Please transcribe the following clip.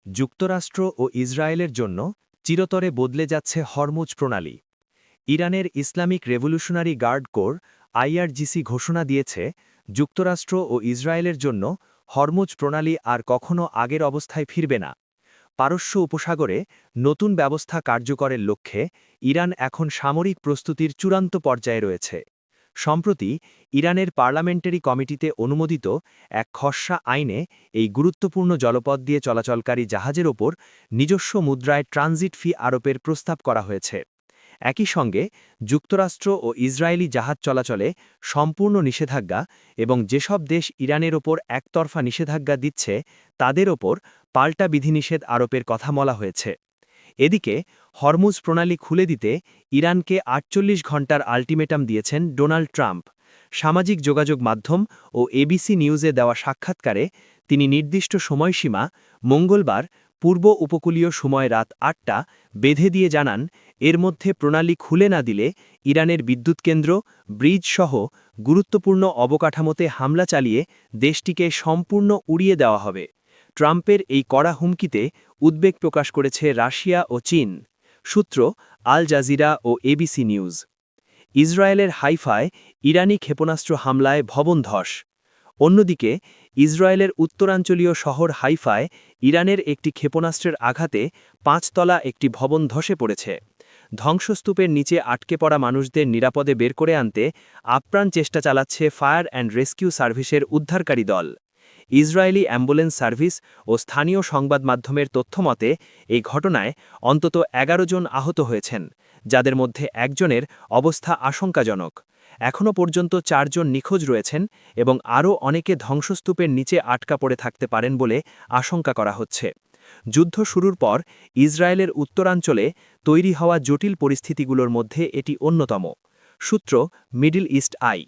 যুক্তরাষ্ট্র ও ইসরায়েলের জন্য চিরতরে বদলে যাচ্ছে হরমুজ প্রণালী। ইরানের Islamic revolutionary guard corps IRGC ঘোষণা দিয়েছে, যুক্তরাষ্ট্র ও ইসরায়েলের জন্য হরমুজ প্রণালী আর কখনো আগের অবস্থায় ফিরবে না। পারস্য উপসাগরে নতুন ব্যবস্থা কার্যকরের লক্ষ্যে ইরান এখন সামরিক প্রস্তুতির চূড়ান্ত পর্যায়ে রয়েছে। সম্প্রতি ইরানের পার্লামেন্টারি কমিটিতে অনুমোদিত এক খসড়া আইনে এই গুরুত্বপূর্ণ জলপথ দিয়ে চলাচলকারী জাহাজের ওপর নিজস্ব মুদ্রায় ট্রানজিট ফি আরোপের প্রস্তাব করা হয়েছে। একই সঙ্গে যুক্তরাষ্ট্র ও ইসরায়েলি জাহাজ চলাচলে সম্পূর্ণ নিষেধাজ্ঞা এবং যেসব দেশ ইরানের ওপর একতরফা নিষেধাজ্ঞা দিচ্ছে তাদের ওপর পাল্টা বিধিনিষেধ আরোপের কথা বলা হয়েছে। এদিকে হরমুজ প্রণালী খুলে দিতে ইরানকে ৪৮ ঘণ্টার আল্টিমেটাম দিয়েছেন ডোনাল্ড ট্রাম্প। সামাজিক যোগাযোগ মাধ্যম ও এবিসি নিউজে দেওয়া সাক্ষাৎকারে তিনি নির্দিষ্ট সময়সীমা মঙ্গলবার পূর্ব উপকূলীয় সময় রাত ৮টা বেঁধে দিয়ে জানান, এর মধ্যে প্রণালী খুলে না দিলে ইরানের বিদ্যুৎ কেন্দ্র, ব্রিজ সহ গুরুত্বপূর্ণ অবকাঠামোতে হামলা চালিয়ে দেশটিকে সম্পূর্ণ উড়িয়ে দেওয়া হবে। ট্রাম্পের এই কড়া হুমকিতে উদ্বেগ প্রকাশ করেছে রাশিয়া ও চীন। সূত্র আল জাজিরা ও এবিসি নিউজ। ইসরায়েলের হাইফায় ইরানি ক্ষেপণাস্ত্র হামলায় ভবন ধস। অন্যদিকে ইসরায়েলের উত্তরাঞ্চলীয় শহর হাইফায় ইরানের একটি ক্ষেপণাস্ত্রের আঘাতে ৫ তলা একটি ভবন ধসে পড়েছে। ধ্বংসস্তূপের নিচে আটকে পড়া মানুষদের নিরাপদে বের করে আনতে আপ্রাণ চেষ্টা চালাচ্ছে ফায়ার অ্যান্ড রেস্কিউ সার্ভিসের উদ্ধারকারী দল। ইসরায়েলি অ্যাম্বুলেন্স সার্ভিস ও স্থানীয় সংবাদ মাধ্যমের তথ্যমতে এই ঘটনায় অন্তত ১১ জন আহত হয়েছেন, যাদের মধ্যে একজনের অবস্থা আশঙ্কাজনক। এখনও পর্যন্ত ৪ জন নিখোঁজ রয়েছেন এবং আরও অনেকে ধ্বংসস্তূপের নিচে আটকা পড়ে থাকতে পারেন বলে আশঙ্কা করা হচ্ছে। যুদ্ধ শুরুর পর ইসরায়েলের উত্তরাঞ্চলে তৈরি হওয়া জটিল পরিস্থিতিগুলোর মধ্যে এটি অন্যতম। সূত্র মিডল ইস্ট আই।